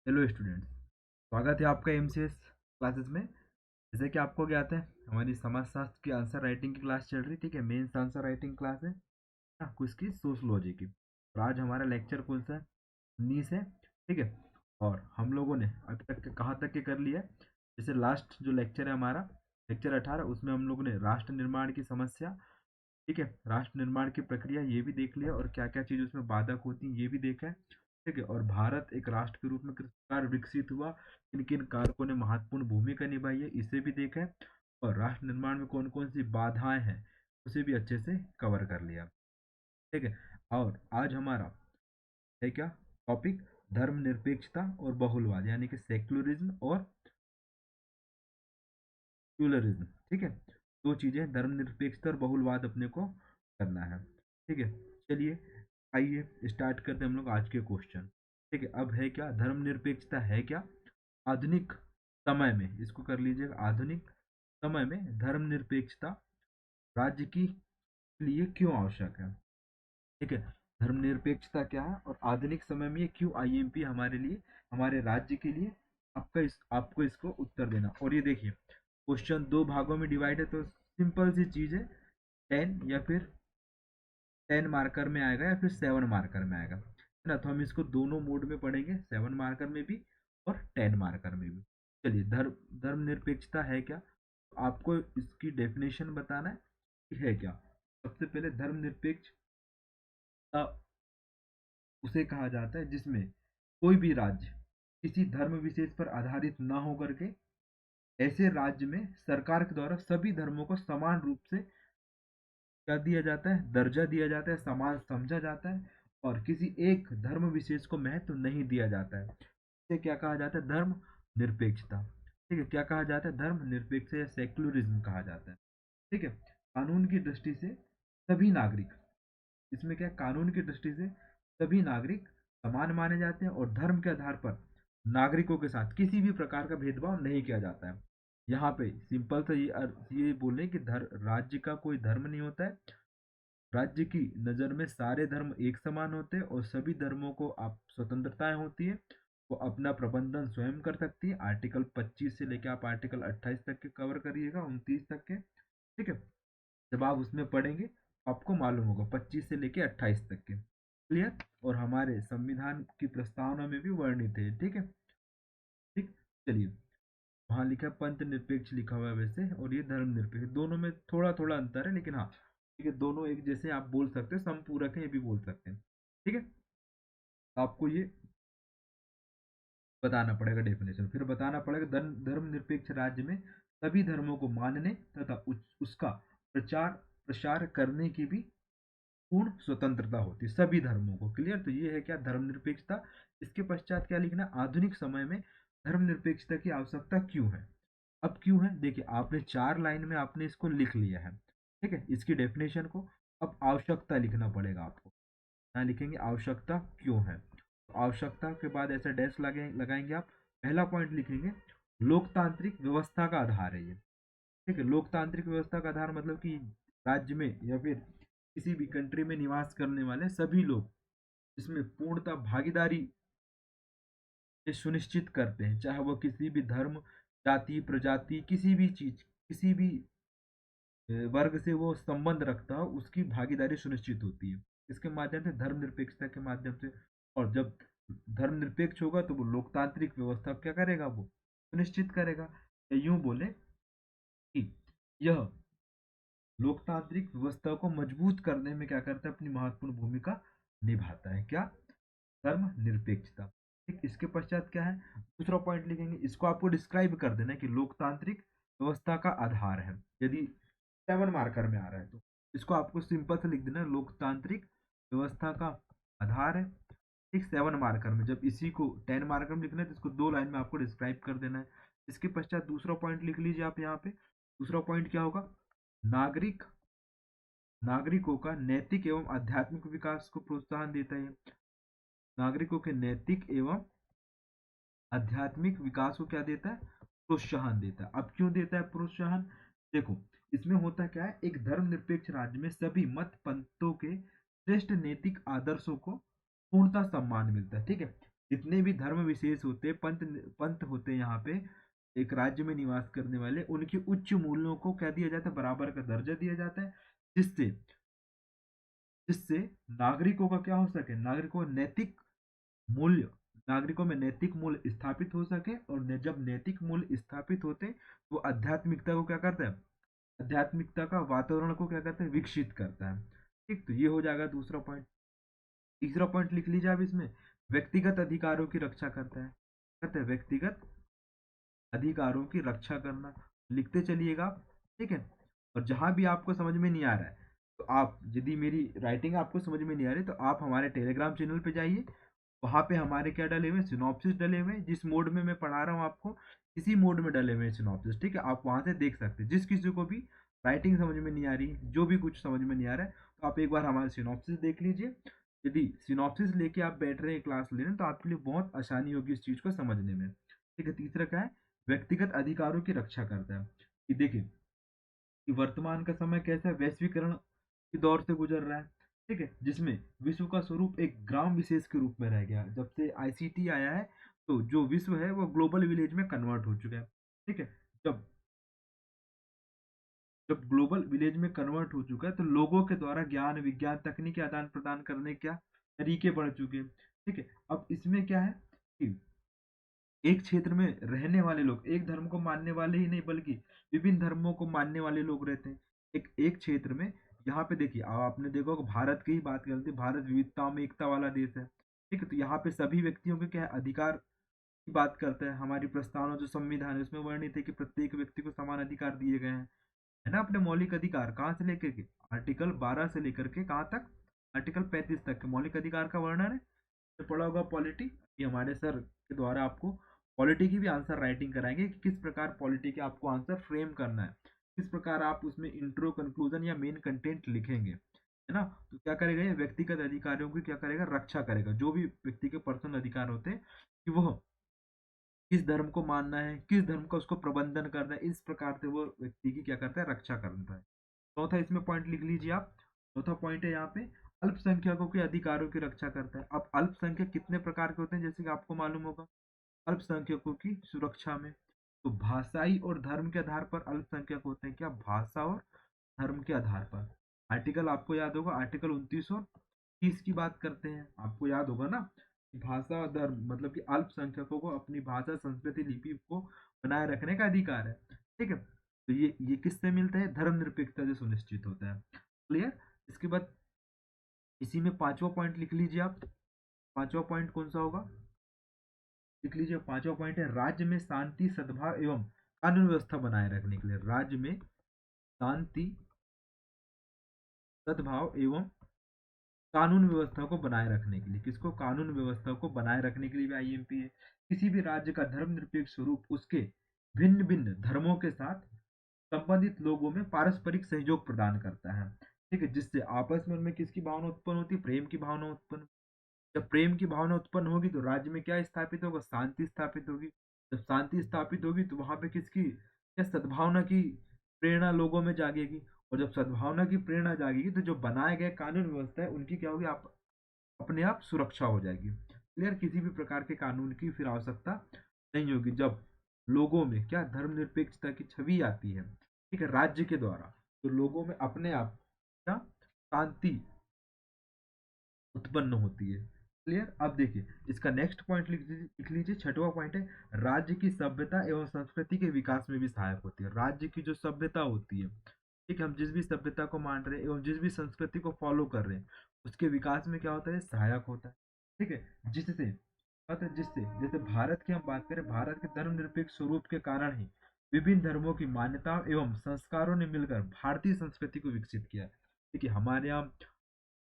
Hello students, स्वागत है आपका एमसीएस क्लासेस में। जैसे कि आपको ज्ञात है, हमारी समाजशास्त्र की आंसर राइटिंग की क्लास चल रही, ठीक है। मेंस आंसर राइटिंग क्लास है ना, कुछ की सोशलॉजी की। और आज हमारा लेक्चर कौन सा है? 19 है, ठीक है। और हम लोगों ने अभी तक कहाँ तक के कर लिया है? जैसे लास्ट जो लेक्चर है हमारा, लेक्चर 18, उसमें हम लोगों ने राष्ट्र निर्माण की समस्या, ठीक है, राष्ट्र निर्माण की प्रक्रिया ये भी देख लिया, और क्या क्या चीज उसमें बाधक होती है ये भी देखा है, ठीक है। और भारत एक राष्ट्र के रूप में किस प्रकार विकसित हुआ, किन किन कारकों ने महत्वपूर्ण भूमिका निभाई है, इसे भी देखा है। और राष्ट्र निर्माण में कौन कौन सी बाधाएं हैं, उसे भी अच्छे से कवर कर लिया, ठीक है। और आज हमारा है क्या टॉपिक? धर्मनिरपेक्षता और बहुलवाद, यानी कि सेक्युलरिज्म और प्लूरलिज्म, ठीक है। दो चीजें, धर्मनिरपेक्षता और बहुलवाद, अपने को करना है, ठीक है। चलिए, आइए स्टार्ट करते हैं हम लोग आज के क्वेश्चन, ठीक है। अब है क्या धर्मनिरपेक्षता? है क्या आधुनिक समय में? इसको कर लीजिएगा। आधुनिक समय में धर्मनिरपेक्षता राज्य की लिए क्यों आवश्यक है, ठीक है। धर्मनिरपेक्षता क्या है और आधुनिक समय में ये क्यों आईएमपी हमारे लिए, हमारे राज्य के लिए? आपको इसको उत्तर देना। और ये देखिए, क्वेश्चन दो भागों में डिवाइड है, तो सिंपल सी चीज है। 10 या फिर 10 मार्कर में आएगा या फिर 7 मार्कर में आएगा, है ना। तो हम इसको दोनों मोड में पढ़ेंगे, 7 मार्कर में भी और 10 मार्कर में भी। चलिए, धर्मनिरपेक्षता है क्या? तो आपको इसकी डेफिनेशन बताना है कि है क्या। सबसे पहले, धर्मनिरपेक्षता उसे कहा जाता है जिसमें कोई भी राज्य किसी धर्म विशेष पर आधारित ना होकर के, ऐसे राज्य में सरकार के द्वारा सभी धर्मों को समान रूप से क्या दिया जाता है, दर्जा दिया जाता है, समान समझा जाता है, और किसी एक धर्म विशेष को महत्व नहीं दिया जाता है। इसे क्या कहा जाता है? धर्म निरपेक्षता, ठीक है। क्या कहा जाता है? धर्म निरपेक्ष या सेक्युलरिज्म कहा जाता है, ठीक है। कानून की दृष्टि से सभी नागरिक, इसमें क्या, कानून की दृष्टि से सभी नागरिक समान माने जाते हैं, और धर्म के आधार पर नागरिकों के साथ किसी भी प्रकार का भेदभाव नहीं किया जाता है। यहाँ पे सिंपल सा ये बोले कि राज्य का कोई धर्म नहीं होता है। राज्य की नज़र में सारे धर्म एक समान होते हैं, और सभी धर्मों को आप स्वतंत्रताएं होती है, वो अपना प्रबंधन स्वयं कर सकती है। आर्टिकल 25 से लेकर आप आर्टिकल 28 तक के कवर करिएगा, 29 तक के, ठीक है। जब आप उसमें पढ़ेंगे आपको मालूम होगा, 25 से लेकर 28 तक के, क्लियर। और हमारे संविधान की प्रस्तावना में भी वर्णित है, ठीक है। ठीक, चलिए, वहां लिखा है पंथ निरपेक्ष लिखा हुआ है वैसे, और ये धर्म निरपेक्ष, दोनों में थोड़ा थोड़ा अंतर है, लेकिन हाँ, ठीक है, दोनों एक जैसे आप बोल सकते हैं, समपूरक है, ये भी बोल सकते हैं, ठीक है। आपको ये बताना पड़ेगा डेफिनेशन, फिर बताना पड़ेगा धर्मनिरपेक्ष राज्य में सभी धर्मों को मानने तथा उसका प्रचार प्रसार करने की भी पूर्ण स्वतंत्रता होती है सभी धर्मों को, क्लियर। तो ये है क्या, धर्मनिरपेक्षता। इसके पश्चात क्या लिखना? आधुनिक समय में धर्मनिरपेक्षता की आवश्यकता क्यों है। अब क्यों है, देखिए, आपने 4 लाइन में आपने इसको लिख लिया है, ठीक है, इसकी डेफिनेशन को। अब आवश्यकता लिखना पड़ेगा आपको। यहाँ लिखेंगे आवश्यकता क्यों है, तो आवश्यकता के बाद ऐसा डैश लगाएंगे आप। पहला पॉइंट लिखेंगे, लोकतांत्रिक व्यवस्था का आधार है ये, ठीक है। लोकतांत्रिक व्यवस्था का आधार मतलब कि राज्य में या फिर किसी भी कंट्री में निवास करने वाले सभी लोग इसमें पूर्णतः भागीदारी ये सुनिश्चित करते हैं, चाहे वो किसी भी धर्म, जाति, प्रजाति, किसी भी चीज, किसी भी वर्ग से वो संबंध रखता हो, उसकी भागीदारी सुनिश्चित होती है इसके माध्यम से, धर्मनिरपेक्षता के माध्यम से। और जब धर्मनिरपेक्ष होगा तो वो लोकतांत्रिक व्यवस्था क्या करेगा, वो सुनिश्चित करेगा। या यूं बोले कि यह लोकतांत्रिक व्यवस्था को मजबूत करने में क्या करता है, अपनी महत्वपूर्ण भूमिका निभाता है, क्या? धर्म निरपेक्षता। ठीक, इसके पश्चात क्या है, दूसरा पॉइंट लिखेंगे, इसको आपको डिस्क्राइब कर देना है कि लोकतांत्रिक व्यवस्था का आधार है। यदि 7 मार्कर में आ रहा है तो इसको आपको सिंपल से लिख देना है, लोकतांत्रिक व्यवस्था का आधार है, ठीक। 7 मार्कर में, जब इसी को 10 मार्कर में लिखना है तो इसको 2 लाइन में आपको डिस्क्राइब कर देना है। इसके पश्चात दूसरा पॉइंट लिख लीजिए आप यहाँ पे। दूसरा पॉइंट क्या होगा, नागरिक नागरिकों का नैतिक एवं आध्यात्मिक विकास को प्रोत्साहन देता है। नागरिकों के नैतिक एवं आध्यात्मिक विकास को क्या देता है, प्रोत्साहन देता है। अब क्यों देता है प्रोत्साहन? देखो, इसमें होता क्या है, एक धर्मनिरपेक्ष राज्य में सभी मत पंथों के श्रेष्ठ नैतिक आदर्शों को पूर्णता सम्मान मिलता है, ठीक है। जितने भी धर्म विशेष होते, पंथ पंथ होते हैं यहाँ पे एक राज्य में निवास करने वाले, उनके उच्च मूल्यों को क्या दिया जाता है, बराबर का दर्जा दिया जाता है, जिससे जिससे नागरिकों का क्या हो सके, नागरिकों का नैतिक मूल्य, नागरिकों में नैतिक मूल्य स्थापित हो सके। और जब नैतिक मूल्य स्थापित होते, वो आध्यात्मिकता को क्या करता है, आध्यात्मिकता का वातावरण को क्या करता है, विकसित करता है। ठीक, तो ये हो जाएगा दूसरा पॉइंट। तीसरा पॉइंट लिख लीजिए आप इसमें, व्यक्तिगत अधिकारों की रक्षा करता है, करता है व्यक्तिगत अधिकारों की रक्षा करना, लिखते चलिएगा आप। ठीक है, और जहां भी आपको समझ में नहीं आ रहा है, तो आप, यदि मेरी राइटिंग आपको समझ में नहीं आ रही, तो आप हमारे टेलीग्राम चैनल पे जाइए, वहां पे हमारे क्या डले हुए, सिनॉप्सिस डले हुए हैं, जिस मोड में मैं पढ़ा रहा हूँ आपको, इसी मोड में डले हुए हैं सिनॉप्सिस। ठीक है, आप वहां से देख सकते हैं। जिस किसी को भी राइटिंग समझ में नहीं आ रही, जो भी कुछ समझ में नहीं आ रहा है, तो आप एक बार हमारे सिनॉप्सिस देख लीजिए। यदि सिनॉप्सिस लेके आप बैठ रहे हैं क्लास लेने, तो आपके लिए बहुत आसानी होगी इस चीज को समझने में। ठीक है, तीसरा क्या है, व्यक्तिगत अधिकारों की रक्षा करता है। कि देखिए कि वर्तमान का समय कैसा है, वैश्वीकरण के दौर से गुजर रहा है। ठीक है, जिसमें विश्व का स्वरूप एक ग्राम विशेष के रूप में रह गया। जब से आईसीटी आया है, तो जो विश्व है वो ग्लोबल विलेज में कन्वर्ट हो चुका है। ठीक है, जब जब ग्लोबल विलेज में कन्वर्ट हो चुका है, तो लोगों के द्वारा ज्ञान विज्ञान तकनीकी आदान प्रदान करने के तरीके बढ़ चुके हैं। ठीक है, अब इसमें क्या है कि एक क्षेत्र में रहने वाले लोग, एक धर्म को मानने वाले ही नहीं, बल्कि विभिन्न धर्मों को मानने वाले लोग रहते हैं एक एक क्षेत्र में। यहाँ पे देखिए, आपने देखा होगा, भारत की ही बात करते हैं, भारत विविधताओं में एकता वाला देश है। ठीक है, तो यहाँ पे सभी व्यक्तियों के क्या है, अधिकार की बात करता है। हमारी प्रस्तावना जो संविधान है, उसमें वर्णित है कि प्रत्येक व्यक्ति को समान अधिकार दिए गए हैं, है ना। अपने मौलिक अधिकार कहाँ से लेकर के, आर्टिकल 12 से लेकर के कहाँ तक, आर्टिकल 35 तक के मौलिक अधिकार का वर्णन है। तो पढ़ा होगा पॉलिटी, ये हमारे सर के द्वारा आपको पॉलिटी की भी आंसर राइटिंग कराएंगे कि किस प्रकार पॉलिटी के आपको आंसर फ्रेम करना है, किस प्रकार आप उसमें इंट्रो कंक्लूजन या मेन कंटेंट लिखेंगे, है ना। तो क्या करेगा ये, व्यक्तिगत अधिकारों की क्या करेगा, रक्षा करेगा। जो भी व्यक्ति के पर्सनल अधिकार होते हैं कि वह किस धर्म को मानना है, किस धर्म का उसको प्रबंधन करना है, इस प्रकार से वो व्यक्ति की क्या करता है, रक्षा करता है। चौथा इसमें पॉइंट लिख लीजिए आप। चौथा पॉइंट है यहाँ पे, अल्पसंख्यकों के अधिकारों की रक्षा करता है। अब अल्पसंख्यक कितने प्रकार के होते हैं, जैसे कि आपको मालूम होगा, अल्पसंख्यकों की सुरक्षा में, तो भाषाई और धर्म के आधार पर अल्पसंख्यक होते हैं। क्या, भाषा और धर्म के आधार पर। आर्टिकल आपको याद होगा, आर्टिकल 2930 की बात करते हैं, आपको याद होगा ना, कि भाषा और धर्म मतलब कि अल्पसंख्यकों को अपनी भाषा संस्कृति लिपि को बनाए रखने का अधिकार है। ठीक है, तो ये किससे मिलता है, धर्मनिरपेक्षता से सुनिश्चित होता है। क्लियर। इसके बाद इसी में पांचवा पॉइंट लिख लीजिए आप। पांचवा पॉइंट कौन सा होगा, लिख लीजिए। पांचवा पॉइंट है, राज्य में शांति सद्भाव एवं कानून व्यवस्था बनाए रखने के लिए, राज्य में शांति सद्भाव एवं कानून व्यवस्था को बनाए रखने के लिए, किसको, कानून व्यवस्था को बनाए रखने के लिए भी आईएमपी है। किसी भी राज्य का धर्मनिरपेक्ष स्वरूप उसके भिन्न भिन्न धर्मों के साथ संबंधित लोगों में पारस्परिक सहयोग प्रदान करता है। ठीक है, जिससे आपस में उनमें किसकी भावना उत्पन्न होती है, प्रेम की भावना उत्पन्न। जब प्रेम की भावना उत्पन्न होगी, तो राज्य में क्या स्थापित होगा, शांति स्थापित होगी। जब शांति स्थापित होगी, तो वहां पे किसकी, क्या, सद्भावना की प्रेरणा लोगों में जागेगी। और जब सद्भावना की प्रेरणा जागेगी, तो जो बनाए गए कानून व्यवस्था है उनकी क्या होगी, आप अपने आप सुरक्षा हो जाएगी। क्लियर, किसी भी प्रकार के कानून की फिर आवश्यकता नहीं होगी, जब लोगों में क्या, धर्मनिरपेक्षता की छवि आती है। ठीक है, राज्य के द्वारा, तो लोगों में अपने आप क्या, शांति उत्पन्न होती है। क्लियर। अब देखिए, इसका नेक्स्ट पॉइंट लिख लीजिए। छठवां पॉइंट है, राज्य की सभ्यता एवं संस्कृति के विकास में भी सहायक होती है। राज्य की जो सभ्यता होती है, ठीक है, हम जिस भी सभ्यता को मान रहे हैं एवं जिस भी संस्कृति को फॉलो कर रहे हैं, उसके विकास में क्या होता है, सहायक होता है। ठीक है, जिससे अतः जिससे, जैसे भारत की हम बात करें, भारत के धर्मनिरपेक्ष स्वरूप के कारण ही विभिन्न धर्मों की मान्यताओं एवं संस्कारों ने मिलकर भारतीय संस्कृति को विकसित किया। देखिए, हमारे यहाँ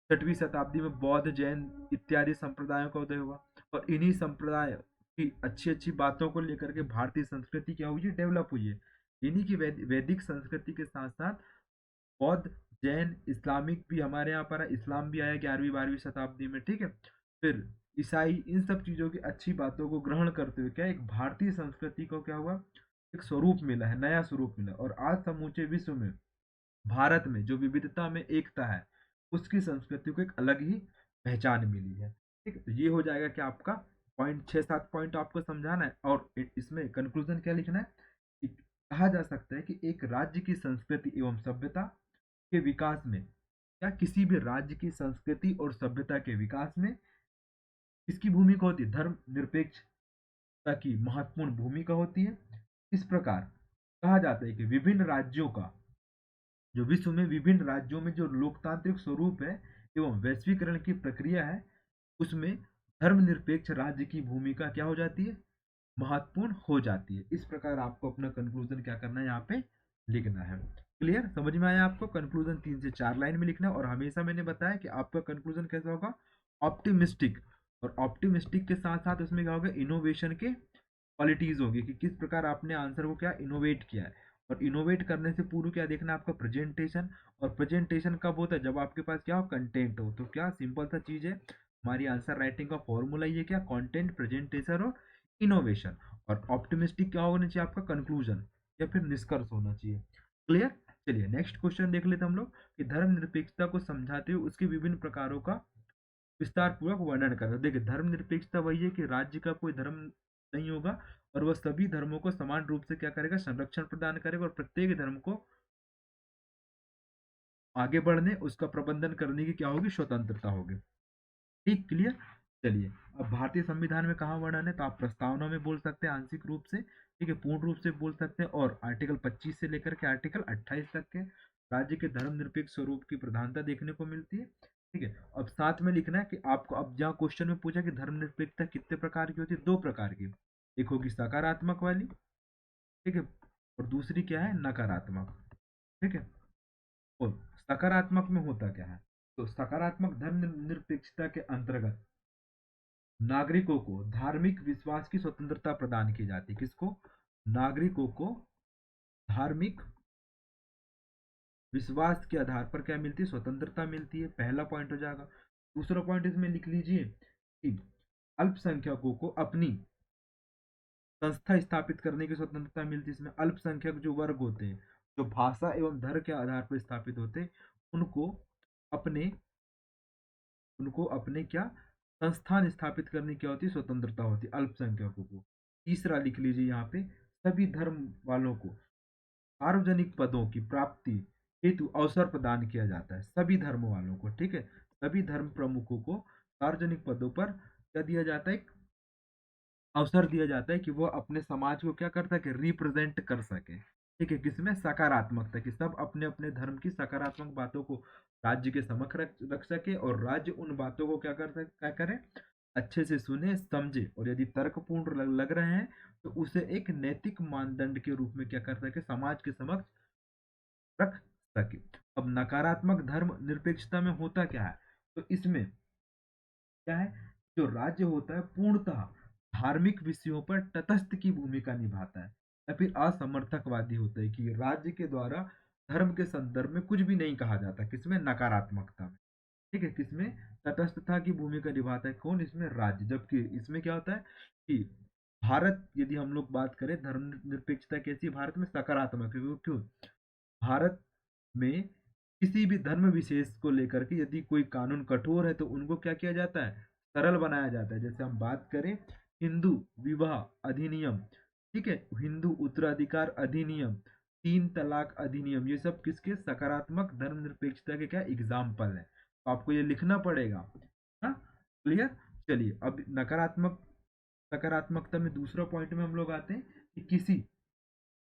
6वीं शताब्दी में बौद्ध जैन इत्यादि संप्रदायों का उदय हुआ, और इन्हीं संप्रदाय की अच्छी अच्छी बातों को लेकर के भारतीय संस्कृति क्या हुई है, डेवलप हुई है। इन्हीं की वैदिक संस्कृति के साथ साथ बौद्ध जैन इस्लामिक भी हमारे यहाँ पर है, इस्लाम भी आया 11वीं 12वीं शताब्दी में। ठीक है, फिर ईसाई, इन सब चीजों की अच्छी बातों को ग्रहण करते हुए क्या, एक भारतीय संस्कृति को क्या हुआ, एक स्वरूप मिला है, नया स्वरूप मिला। और आज समूचे विश्व में भारत में जो विविधता में एकता है, उसकी संस्कृति को एक अलग ही पहचान मिली है। ठीक है, तो ये हो जाएगा क्या, आपका पॉइंट 6-7 पॉइंट आपको समझाना है और इसमें कंक्लूजन क्या लिखना है कि कहा जा सकता है कि एक राज्य की संस्कृति एवं सभ्यता के विकास में, या किसी भी राज्य की संस्कृति और सभ्यता के विकास में किसकी भूमिका होती है, धर्म निरपेक्षता की महत्वपूर्ण भूमिका होती है। इस प्रकार कहा जाता है कि विभिन्न राज्यों का, जो विश्व में विभिन्न राज्यों में जो लोकतांत्रिक स्वरूप है एवं वैश्वीकरण की प्रक्रिया है, उसमें धर्मनिरपेक्ष राज्य की भूमिका क्या हो जाती है, महत्वपूर्ण हो जाती है। इस प्रकार आपको अपना कंक्लूजन क्या करना है, यहाँ पे लिखना है। क्लियर, समझ में आया आपको? कंक्लूजन 3 से 4 लाइन में लिखना है। और हमेशा मैंने बताया कि आपका कंक्लूजन कैसा होगा, ऑप्टिमिस्टिक। और ऑप्टिमिस्टिक के साथ साथ उसमें क्या होगा, इनोवेशन के क्वालिटीज होगी कि किस प्रकार आपने आंसर को क्या इनोवेट किया है। और इनोवेट करने से पूर्व क्या देखना है आपका, प्रेजेंटेशन। और प्रेजेंटेशन कब होता है, जब आपके पास क्या हो, कंटेंट हो। तो क्या सिंपल सा चीज है, हमारी आंसर राइटिंग का फॉर्मूला ये क्या, कंटेंट, प्रेजेंटेशन और इनोवेशन। और ऑप्टिमिस्टिक क्या होना चाहिए आपका, कंक्लूजन या फिर निष्कर्ष होना चाहिए। क्लियर। चलिए नेक्स्ट क्वेश्चन देख लेते हैं हम लोग कि धर्मनिरपेक्षता को समझाते हुए उसके विभिन्न प्रकारों का विस्तार पूर्वक वर्णन करना। देखिए धर्मनिरपेक्षता वही है कि राज्य का कोई धर्म नहीं होगा और वह सभी धर्मों को समान रूप से क्या करेगा, संरक्षण प्रदान करेगा, और प्रत्येक धर्म को आगे बढ़ने, उसका प्रबंधन करने की क्या होगी, स्वतंत्रता होगी। ठीक, क्लियर। चलिए अब भारतीय संविधान में कहाँ वर्णन है, तो आप प्रस्तावना में बोल सकते हैं आंशिक रूप से, ठीक है, पूर्ण रूप से बोल सकते हैं। और आर्टिकल 25 से लेकर के आर्टिकल 28 तक के राज्य के धर्मनिरपेक्ष स्वरूप की प्रधानता देखने को मिलती है। ठीक है, अब साथ में लिखना है कि आपको, अब जहाँ क्वेश्चन में पूछा कि धर्मनिरपेक्षता कितने प्रकार की होती है, 2 प्रकार की। एक होगी सकारात्मक वाली, ठीक है, और दूसरी क्या है, नकारात्मक। ठीक है, और सकारात्मक में होता क्या है, तो सकारात्मक धर्मनिरपेक्षता के अंतर्गत नागरिकों को धार्मिक विश्वास की स्वतंत्रता प्रदान की जाती है। किसको, नागरिकों को धार्मिक विश्वास के आधार पर क्या मिलती है, स्वतंत्रता मिलती है। पहला पॉइंट हो जाएगा। दूसरा पॉइंट इसमें लिख लीजिए कि अल्पसंख्यकों को अपनी संस्था स्थापित करने की स्वतंत्रता मिलती है। इसमें अल्पसंख्यक जो वर्ग होते हैं, जो भाषा एवं धर्म के आधार पर स्थापित होते हैं, उनको अपने उनको अपने क्या संस्थान स्थापित करने की होती है, स्वतंत्रता होती है अल्पसंख्यकों को। तीसरा लिख लीजिए यहाँ पे, सभी धर्म वालों को सार्वजनिक पदों की प्राप्ति हेतु अवसर प्रदान किया जाता है, सभी धर्म वालों को। ठीक है, सभी धर्म प्रमुखों को सार्वजनिक पदों पर क्या दिया जाता है, अवसर दिया जाता है कि वो अपने समाज को क्या कर सके, रिप्रेजेंट कर सके। ठीक है, किसमें, सकारात्मकता, कि सब अपने अपने धर्म की सकारात्मक बातों को राज्य के समक्ष रख सके, और राज्य उन बातों को क्या करे, अच्छे से सुने समझे, और यदि तर्कपूर्ण लग रहे हैं तो उसे एक नैतिक मानदंड के रूप में क्या कर सके, समाज के समक्ष रख सके। अब नकारात्मक धर्म निरपेक्षता में होता क्या है, तो इसमें क्या है, जो राज्य होता है पूर्णतः धार्मिक विषयों पर तटस्थ की भूमिका निभाता है, या फिर असमर्थकवादी होता है, कि राज्य के द्वारा धर्म के संदर्भ में कुछ भी नहीं कहा जाता। किसमें, नकारात्मकता में। ठीक है, किसमें, तटस्थता की भूमिका निभाता है कौन, इसमें राज्य। जबकि इसमें क्या होता है कि भारत, यदि हम लोग बात करें धर्मनिरपेक्षता कैसी है, भारत में सकारात्मक है। क्यों, भारत में किसी भी धर्म विशेष को लेकर के यदि कोई कानून कठोर है तो उनको क्या किया जाता है, सरल बनाया जाता है। जैसे हम बात करें हिंदू विवाह अधिनियम, ठीक है, हिंदू उत्तराधिकार अधिनियम, 3 तलाक अधिनियम, ये सब किसके, सकारात्मक धर्मनिरपेक्षता के क्या एग्जाम्पल है। तो आपको ये लिखना पड़ेगा। हाँ, क्लियर। चलिए अब नकारात्मक सकारात्मकता में दूसरा पॉइंट में हम लोग आते हैं कि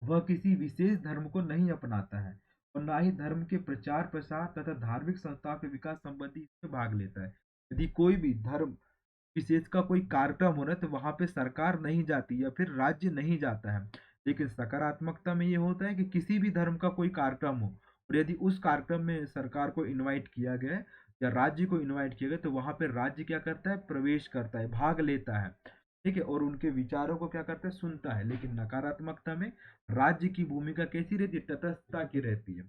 वह किसी विशेष धर्म को नहीं अपनाता है और ना ही धर्म के प्रचार प्रसार तथा धार्मिक संस्थाओं के विकास संबंधी इसमें भाग लेता है। यदि कोई भी धर्म विशेष का कोई कार्यक्रम हो रहा है तो वहां पे सरकार नहीं जाती या फिर राज्य नहीं जाता है। लेकिन सकारात्मकता में ये होता है कि किसी भी धर्म का कोई कार्यक्रम हो और यदि उस कार्यक्रम में सरकार को इनवाइट किया गया है या राज्य को इनवाइट किया गया तो वहां पे राज्य क्या करता है, प्रवेश करता है, भाग लेता है। ठीक है, और उनके विचारों को क्या करता है, सुनता है। लेकिन नकारात्मकता में राज्य की भूमिका कैसी रहती है, तटस्थता की रहती है।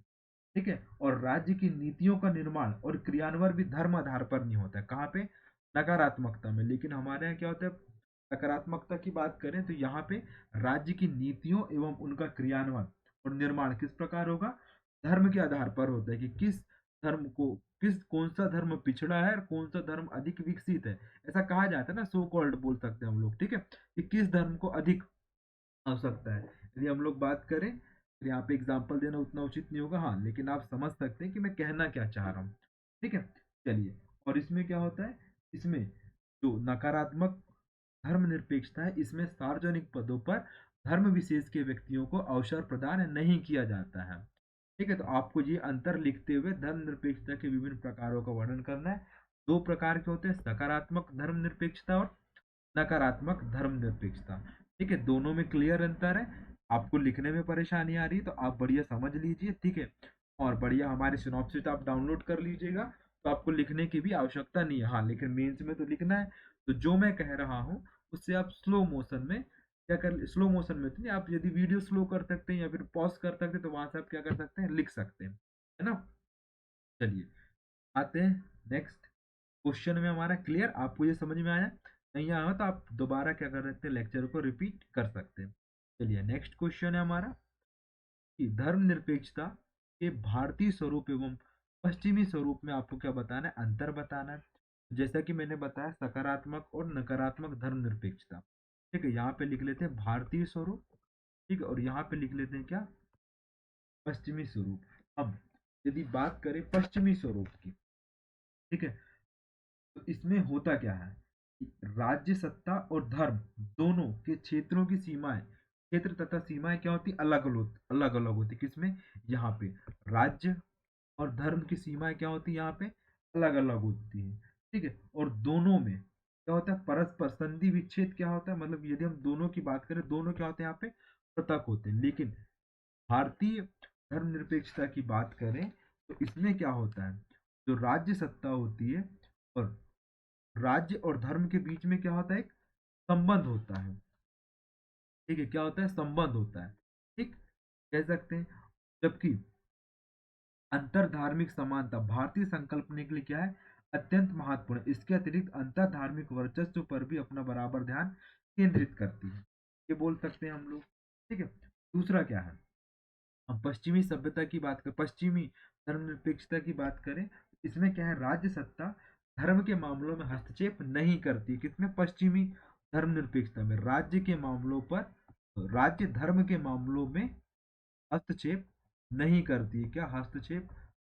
ठीक है, और राज्य की नीतियों का निर्माण और क्रियान्वयन भी धर्म आधार पर नहीं होता है। कहाँ पे, नकारात्मकता में। लेकिन हमारे यहाँ क्या होता है, सकारात्मकता की बात करें तो यहाँ पे राज्य की नीतियों एवं उनका क्रियान्वयन और निर्माण किस प्रकार होगा, धर्म के आधार पर होता है कि किस धर्म को किस कौन सा धर्म पिछड़ा है और कौन सा धर्म अधिक विकसित है, ऐसा कहा जाता है ना, सो कॉल्ड बोल सकते हैं हम लोग, ठीक है, कि किस धर्म को अधिक आवश्यकता है। यदि हम लोग बात करें, फिर यहाँ पे एग्जाम्पल देना उतना उचित नहीं होगा, हाँ, लेकिन आप समझ सकते हैं कि मैं कहना क्या चाह रहा हूँ, ठीक है। चलिए, और इसमें क्या होता है, इसमें जो नकारात्मक धर्मनिरपेक्षता है, इसमें सार्वजनिक पदों पर धर्म विशेष के व्यक्तियों को अवसर प्रदान नहीं किया जाता है, ठीक है। तो आपको ये अंतर लिखते हुए धर्मनिरपेक्षता के विभिन्न प्रकारों का वर्णन करना है। दो प्रकार के होते हैं, सकारात्मक धर्मनिरपेक्षता और नकारात्मक धर्मनिरपेक्षता, ठीक है। दोनों में क्लियर अंतर है। आपको लिखने में परेशानी आ रही है तो आप बढ़िया समझ लीजिए, ठीक है, और बढ़िया हमारे सिनॉप्सिस आप डाउनलोड कर लीजिएगा, तो आपको लिखने की भी आवश्यकता नहीं है, हाँ, लेकिन मेंस में तो लिखना है। तो जो मैं कह रहा हूँ उससे आप स्लो मोशन में क्या कर, स्लो मोशन में तो नहीं, आप यदि वीडियो स्लो कर सकते हैं या फिर पॉज कर सकते हैं तो वहां से आप क्या कर सकते हैं, लिख सकते हैं, है ना। चलिए, आते हैं नेक्स्ट क्वेश्चन में। हमारा क्लियर, आपको ये समझ में आया, नहीं आया तो आप दोबारा क्या कर सकते हैं, लेक्चर को रिपीट कर सकते हैं। चलिए, नेक्स्ट क्वेश्चन है हमारा कि धर्मनिरपेक्षता के भारतीय स्वरूप एवं पश्चिमी स्वरूप में आपको क्या बताना है, अंतर बताना है। जैसा कि मैंने बताया, सकारात्मक और नकारात्मक धर्मनिरपेक्षता, ठीक है, यहाँ पे लिख लेते हैं भारतीय स्वरूप, ठीक है, और यहाँ पे लिख लेते हैं क्या, पश्चिमी स्वरूप। अब यदि बात करें पश्चिमी स्वरूप की, ठीक है, तो इसमें होता क्या है कि राज्य सत्ता और धर्म दोनों के क्षेत्रों की सीमाएं, क्षेत्र तथा सीमाएं क्या होती, अलग अलग होती, किसमें, यहाँ पे राज्य और धर्म की सीमाएं क्या होती है, यहाँ पे अलग अलग होती है, ठीक है। और दोनों में क्या होता है, परस्पर संधि विच्छेद क्या होता है, मतलब यदि हम दोनों की बात करें, दोनों क्या होते हैं यहाँ पे, पृथक होते हैं। लेकिन भारतीय धर्मनिरपेक्षता की बात करें तो इसमें क्या होता है, जो राज्य सत्ता होती है और राज्य और धर्म के बीच में क्या होता है, एक संबंध होता है, ठीक है, क्या होता है, संबंध होता है, ठीक, कह सकते हैं। जबकि अंतर धार्मिक समानता भारतीय संकल्पना के लिए क्या है, अत्यंत महत्वपूर्ण है। इसके अतिरिक्त अंतर धार्मिक वर्चस्व पर भी अपना बराबर ध्यान केंद्रित करती है, ये बोल सकते हैं हम लोग, ठीक है। दूसरा क्या है, हम पश्चिमी सभ्यता की बात करें, पश्चिमी धर्मनिरपेक्षता की बात करें, इसमें क्या है, राज्य सत्ता धर्म के मामलों में हस्तक्षेप नहीं करती, किसमें, पश्चिमी धर्मनिरपेक्षता में राज्य के मामलों पर, राज्य धर्म के मामलों में हस्तक्षेप नहीं करती, क्या हस्तक्षेप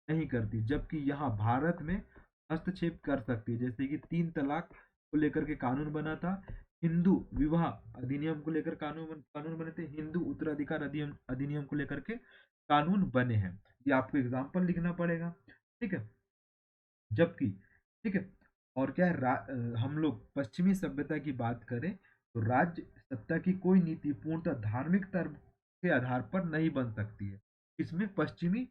नहीं करती। जबकि यहाँ भारत में हस्तक्षेप कर सकती है, जैसे कि 3 तलाक को लेकर के कानून बना था, हिंदू विवाह अधिनियम को लेकर कानून बने थे, हिंदू उत्तराधिकार अधिनियम अधिनियम को लेकर के कानून बने हैं। ये आपको एग्जाम्पल लिखना पड़ेगा, ठीक है। जबकि, ठीक है, और क्या है, हम लोग पश्चिमी सभ्यता की बात करें तो राज्य सत्ता की कोई नीति पूर्णतः धार्मिक तर्क के आधार पर नहीं बन सकती है, इसमें पश्चिमी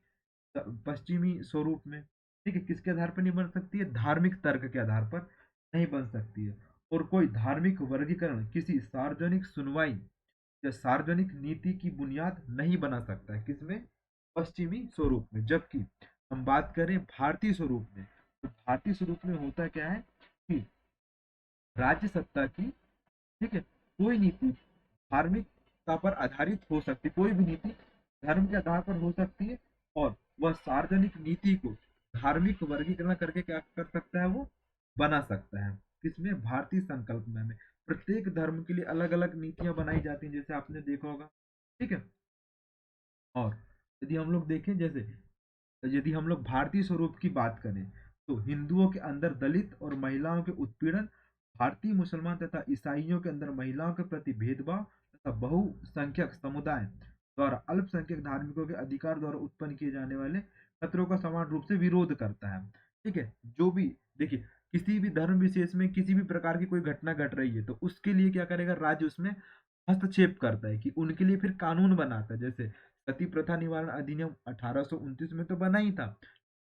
स्वरूप में, ठीक है, किसके आधार पर नहीं बन सकती है, धार्मिक तर्क के आधार पर नहीं बन सकती है। और कोई धार्मिक वर्गीकरण किसी सार्वजनिक सुनवाई या सार्वजनिक नीति की बुनियाद नहीं बना सकता है, किसमें, पश्चिमी स्वरूप में। जबकि हम बात करें भारतीय स्वरूप में, तो भारतीय स्वरूप में होता क्या है कि राज्य सत्ता की, ठीक है, कोई नीति धार्मिकता पर आधारित हो सकती, कोई भी नीति धर्म के आधार पर हो सकती है, और वह सार्वजनिक नीति को धार्मिक वर्गीकरण करके क्या कर सकता है, वो बना सकता है, किसमें, भारतीय संकल्पना में। प्रत्येक धर्म के लिए अलग अलग नीतियां बनाई जाती हैं, जैसे आपने देखा होगा, ठीक है। और यदि हम लोग देखें, जैसे यदि हम लोग भारतीय स्वरूप की बात करें तो हिंदुओं के अंदर दलित और महिलाओं के उत्पीड़न, भारतीय मुसलमान तथा ईसाइयों के अंदर महिलाओं के प्रति भेदभाव तथा बहुसंख्यक समुदाय द्वारा अल्पसंख्यक धार्मिकों के अधिकार द्वारा उत्पन्न किए जाने वाले खतरों का समान रूप से विरोध करता है, ठीक है। जो भी, देखिए, किसी भी धर्म विशेष में किसी भी प्रकार की कोई घटना घट रही है तो उसके लिए क्या करेगा, राज्य उसमें हस्तक्षेप करता है, कि उनके लिए फिर कानून बनाता है। जैसे सती प्रथा निवारण अधिनियम 1829 में तो बना ही था,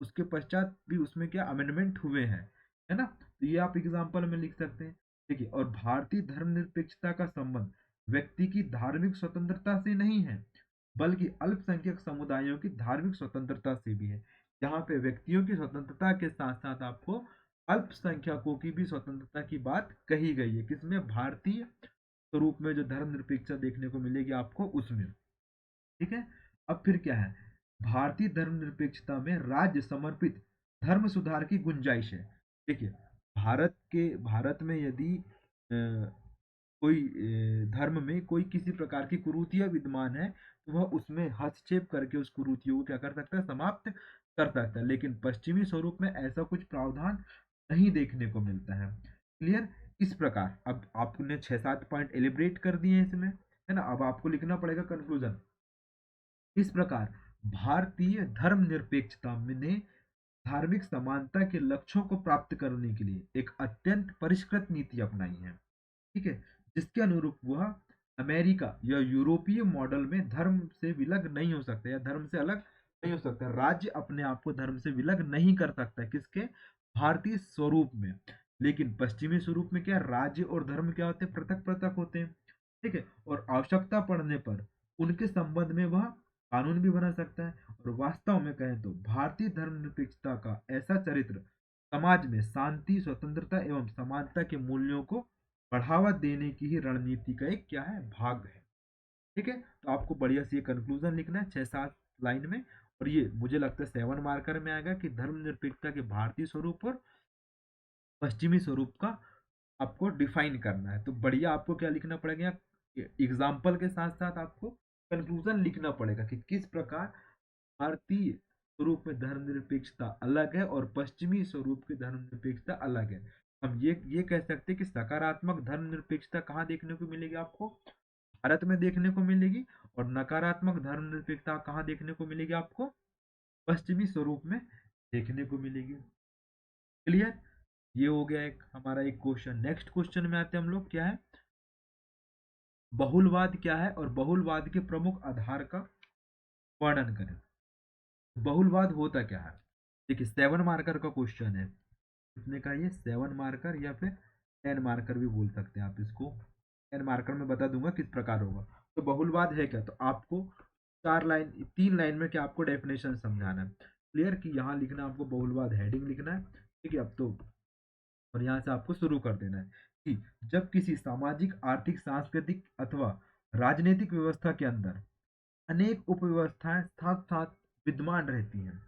उसके पश्चात भी उसमें क्या अमेंडमेंट हुए हैं, है ना। तो ये आप एग्जाम्पल में लिख सकते हैं, देखिए। और भारतीय धर्मनिरपेक्षता का संबंध व्यक्ति की धार्मिक स्वतंत्रता से नहीं है, बल्कि अल्पसंख्यक समुदायों की धार्मिक स्वतंत्रता से भी है। यहाँ पे व्यक्तियों की स्वतंत्रता के साथ साथ आपको अल्पसंख्यकों की भी स्वतंत्रता की बात कही गई है, किसमें, भारतीय स्वरूप में जो धर्मनिरपेक्षता देखने को मिलेगी आपको उसमें, ठीक है। अब फिर क्या है, भारतीय धर्मनिरपेक्षता में राज्य समर्पित धर्म सुधार की गुंजाइश है। देखिए, भारत में यदि कोई धर्म में कोई किसी प्रकार की कुरीतियां विद्यमान है, तो वह उसमें हस्तक्षेप करके उस कुरीतियों को क्या कर सकता है, समाप्त कर सकता है। लेकिन पश्चिमी स्वरूप में ऐसा कुछ प्रावधान नहीं देखने को मिलता है। क्लियर? इस प्रकार अब आपने 6-7 पॉइंट एलिब्रेट कर दिए हैं इसमें, है ना। अब आपको लिखना पड़ेगा कंक्लूजन। इस प्रकार भारतीय धर्मनिरपेक्षता ने धार्मिक समानता के लक्ष्यों को प्राप्त करने के लिए एक अत्यंत परिष्कृत नीति अपनाई है, ठीक है, जिसके अनुरूप वह अमेरिका या यूरोपीय मॉडल में धर्म से विलग नहीं हो सकता या धर्म से अलग नहीं हो सकता। राज्य अपने आप को धर्म से विलग नहीं कर सकता, किसके? भारतीय स्वरूप में। लेकिन पश्चिमी स्वरूप में क्या, राज्य और धर्म क्या होते हैं, पृथक पृथक होते हैं, ठीक है। और आवश्यकता पड़ने पर उनके संबंध में वह कानून भी बना सकता है। और वास्तव में कहें तो भारतीय धर्मनिरपेक्षता का ऐसा चरित्र समाज में शांति, स्वतंत्रता एवं समानता के मूल्यों को बढ़ावा देने की ही रणनीति का एक क्या है, भाग है। ठीक है, तो आपको बढ़िया सी कंक्लूजन लिखना है 6-7 लाइन में। और ये मुझे लगता है 7 मार्कर में आएगा कि धर्मनिरपेक्षता के भारतीय स्वरूप और पश्चिमी स्वरूप का आपको डिफाइन करना है। तो बढ़िया आपको क्या लिखना पड़ेगा, एग्जाम्पल के साथ साथ आपको कंक्लूजन लिखना पड़ेगा कि किस प्रकार भारतीय स्वरूप में धर्मनिरपेक्षता अलग है और पश्चिमी स्वरूप की धर्मनिरपेक्षता अलग है। हम ये कह सकते हैं कि सकारात्मक धर्मनिरपेक्षता कहाँ देखने को मिलेगी आपको, भारत में देखने को मिलेगी। और नकारात्मक धर्मनिरपेक्षता कहाँ देखने को मिलेगी आपको, पश्चिमी स्वरूप में देखने को मिलेगी। क्लियर? ये हो गया एक हमारा एक क्वेश्चन। नेक्स्ट क्वेश्चन में आते हैं हम लोग, क्या है, बहुलवाद क्या है और बहुलवाद के प्रमुख आधार का वर्णन करें। बहुलवाद होता क्या है? देखिए, 7 मार्कर का क्वेश्चन है। कितने का ये, 7 मार्कर या फिर 10 मार्कर भी बोल सकते हैं आप इसको। 10 मार्कर में बता दूंगा किस प्रकार होगा। तो बहुलवाद है क्या, तो आपको 4 लाइन 3 लाइन में क्या आपको डेफिनेशन समझाना है। क्लियर? कि यहाँ लिखना आपको बहुलवाद, हेडिंग लिखना है, ठीक है। अब तो और यहाँ से आपको शुरू कर देना है कि जब किसी सामाजिक, आर्थिक, सांस्कृतिक अथवा राजनीतिक व्यवस्था के अंदर अनेक उपव्यवस्थाएं साथ साथ विद्यमान रहती हैं,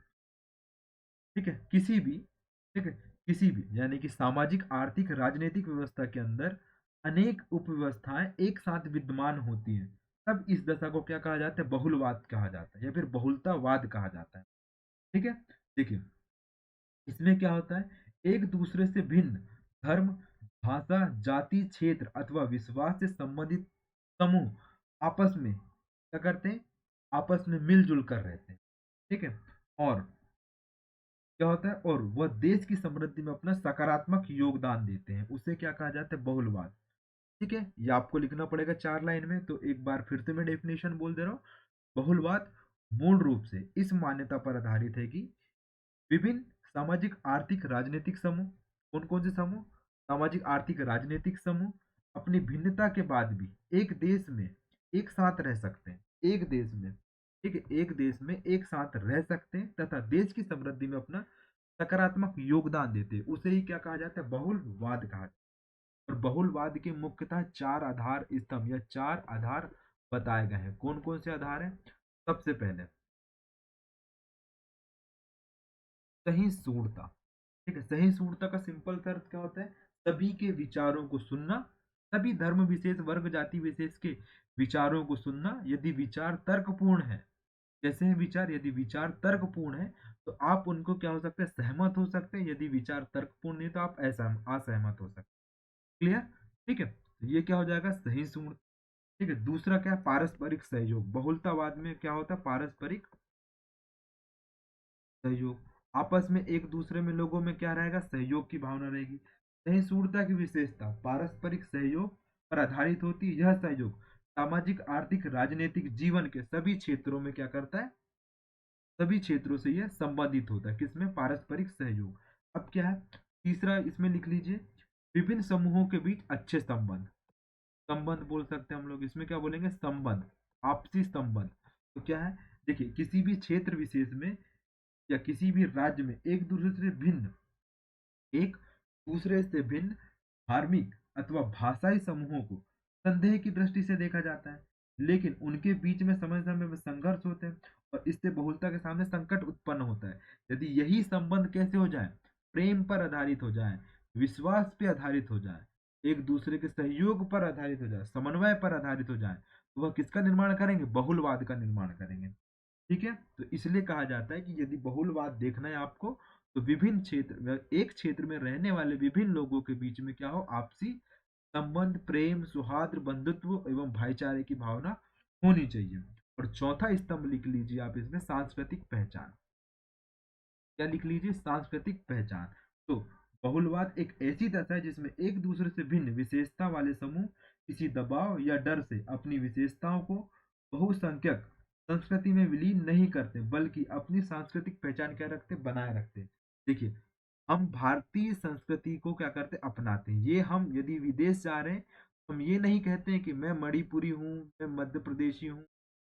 ठीक है, किसी भी, ठीक है, किसी भी यानी कि सामाजिक, आर्थिक, राजनीतिक व्यवस्था के अंदर अनेक उपव्यवस्थाएं एक साथ विद्यमान होती हैं, तब इस दशा को क्या कहा जाता है, बहुलवाद कहा जाता है या फिर बहुलतावाद कहा जाता है। ठीक है, देखिए, इसमें क्या होता है, एक दूसरे से भिन्न धर्म, भाषा, जाति, क्षेत्र अथवा विश्वास से संबंधित समूह आपस में क्या करते हैं, आपस में मिलजुल कर रहते हैं, ठीक है। और क्या होता है, और वह देश की समृद्धि में अपना सकारात्मक योगदान देते हैं, उसे क्या कहा जाता है, बहुलवाद। ठीक है, ये आपको लिखना पड़ेगा 4 लाइन में। तो एक बार फिर से मैं डेफिनेशन बोल दे रहा हूँ। बहुलवाद मूल रूप से इस मान्यता पर आधारित है कि विभिन्न सामाजिक, आर्थिक, राजनीतिक समूह, कौन कौन से समूह, सामाजिक, आर्थिक, राजनीतिक समूह अपनी भिन्नता के बाद भी एक देश में एक साथ रह सकते हैं, एक देश में, ठीक है, एक देश में एक साथ रह सकते हैं तथा देश की समृद्धि में अपना सकारात्मक योगदान देते हैं, उसे ही क्या कहा जाता है, बहुलवाद कहा जाता है। और बहुलवाद के मुख्यतः 4 आधार स्तंभ या 4 आधार बताए गए हैं। कौन कौन से आधार हैं? सबसे पहले सहिष्णुता, ठीक है। सहिष्णुता का सिंपल सा अर्थ क्या होता है, सभी के विचारों को सुनना, सभी धर्म विशेष, वर्ग, जाति विशेष के विचारों को सुनना, यदि विचार तर्कपूर्ण है, जैसे हैं विचार, यदि विचार तर्कपूर्ण है तो आप उनको क्या हो सकते हैं, सहमत हो सकते हैं। यदि विचार तर्कपूर्ण नहीं तो आप ऐसा असहमत हो सकते हैं। क्लियर? ठीक है, तो ये क्या हो जाएगा, सहिष्णु। ठीक है, दूसरा क्या है, पारस्परिक सहयोग। बहुलतावाद में क्या होता है, पारस्परिक सहयोग, आपस में एक दूसरे में लोगों में क्या रहेगा, सहयोग की भावना रहेगी। सहिष्णुता की विशेषता पारस्परिक सहयोग पर आधारित होती है। यह सहयोग सामाजिक, आर्थिक, राजनीतिक जीवन के सभी क्षेत्रों में क्या करता है, सभी क्षेत्रों से यह संबंधित होता है, किसमें, पारस्परिक सहयोग। अब क्या है, तीसरा इसमें लिख लीजिए, विभिन्न समूहों के बीच अच्छे संबंध। संबंध बोल सकते हैं हम लोग, इसमें क्या बोलेंगे, संबंध, आपसी संबंध। तो क्या है, देखिए, किसी भी क्षेत्र विशेष में या किसी भी राज्य में एक दूसरे से भिन्न धार्मिक अथवा भाषाई समूहों को संदेह की दृष्टि से देखा जाता है। लेकिन उनके बीच में समय समय में संघर्ष होते हैं और इससे बहुलता के सामने संकट उत्पन्न होता है। यदि यही संबंध कैसे हो जाए, प्रेम पर आधारित हो जाए, विश्वास पे आधारित हो जाए, एक दूसरे के सहयोग पर आधारित हो जाए, समन्वय पर आधारित हो जाए, तो वह किसका निर्माण करेंगे, बहुलवाद का निर्माण करेंगे। ठीक है, तो इसलिए कहा जाता है कि यदि बहुलवाद देखना है आपको, तो विभिन्न क्षेत्र, एक क्षेत्र में रहने वाले विभिन्न लोगों के बीच में क्या हो, आपसी संबंध, प्रेम, सौहार्द, बंधुत्व एवं भाईचारे की भावना होनी चाहिए। और चौथा स्तंभ लिख लीजिए आप इसमें, सांस्कृतिक पहचान। क्या लिख लीजिए, सांस्कृतिक पहचान। तो बहुलवाद एक ऐसी दशा है जिसमें एक दूसरे से भिन्न विशेषता वाले समूह किसी दबाव या डर से अपनी विशेषताओं को बहुसंख्यक संस्कृति में विलीन नहीं करते, बल्कि अपनी सांस्कृतिक पहचान क्या रखते, बनाए रखते। देखिए, हम भारतीय संस्कृति को क्या करते, अपनाते हैं। ये हम यदि विदेश जा रहे हैं, हम ये नहीं कहते हैं कि मैं मणिपुरी हूँ, मैं मध्य प्रदेशी हूँ,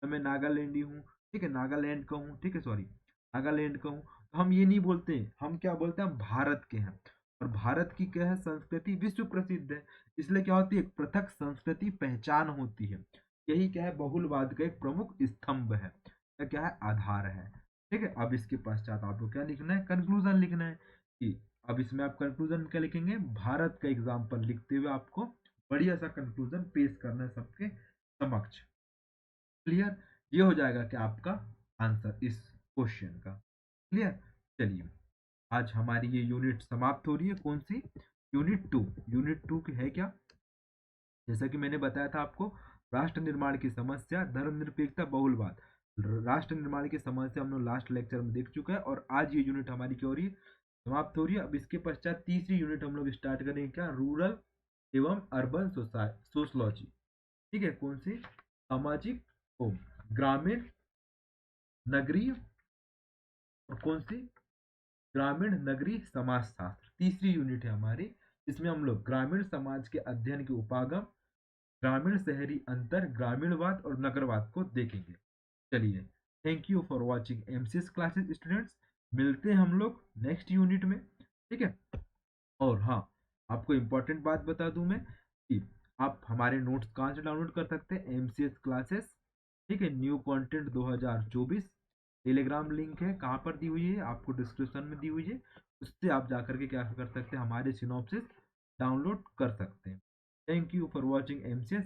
मैं नागालैंडी हूँ, ठीक है, नागालैंड का हूँ, ठीक है, सॉरी, नागालैंड का हूँ। तो हम ये नहीं बोलते, हम क्या बोलते हैं, हम भारत के हैं। और भारत की क्या है, संस्कृति विश्व प्रसिद्ध है। इसलिए क्या होती है, एक पृथक संस्कृति पहचान होती है। यही क्या है, बहुलवाद का एक प्रमुख स्तंभ है, या क्या है, आधार है। ठीक है, अब इसके पश्चात आपको क्या लिखना है, कंक्लूजन लिखना है। कि अब इसमें आप कंक्लूजन क्या लिखेंगे, भारत का एग्जाम्पल लिखते हुए आपको बढ़िया सा कंक्लूजन पेश करना है सबके समक्ष। क्लियर, ये हो जाएगा कि आपका आंसर इस क्वेश्चन का। क्लियर, चलिए, आज हमारी ये यूनिट समाप्त हो रही है। कौन सी, यूनिट 2। यूनिट 2 की है क्या, जैसा कि मैंने बताया था आपको, राष्ट्र निर्माण की समस्या, धर्मनिरपेक्षता, बहुलवाद। राष्ट्र निर्माण की समस्या हम लोग लास्ट लेक्चर में देख चुका है, और आज ये यूनिट हमारी क्या हो रही है, समाप्त हो रही है। अब इसके पश्चात तीसरी यूनिट हम लोग स्टार्ट करेंगे, क्या, रूरल एवं अर्बन सोशलॉजी। ठीक है, कौन सी, सामाजिक ओ ग्रामीण, नगरीय, और कौन सी, ग्रामीण नगरीय समाजशास्त्र। तीसरी यूनिट है हमारी, इसमें हम लोग ग्रामीण समाज के अध्ययन के उपागम, ग्रामीण शहरी अंतर, ग्रामीणवाद और नगरवाद को देखेंगे। चलिए, thank you for watching MCS classes students. मिलते हैं हम लोग नेक्स्ट यूनिट में। ठीक है, और हाँ, आपको इम्पोर्टेंट बात बता दूं मैं कि आप हमारे नोट्स कहाँ से डाउनलोड कर सकते हैं, एमसीएस क्लासेस, ठीक है, न्यू कंटेंट 2024, टेलीग्राम लिंक है, कहाँ पर दी हुई है, आपको डिस्क्रिप्शन में दी हुई है। उससे आप जाकर के क्या कर सकते हैं, हमारे सिनॉप्सिस डाउनलोड कर सकते हैं। Thank you for watching MCS.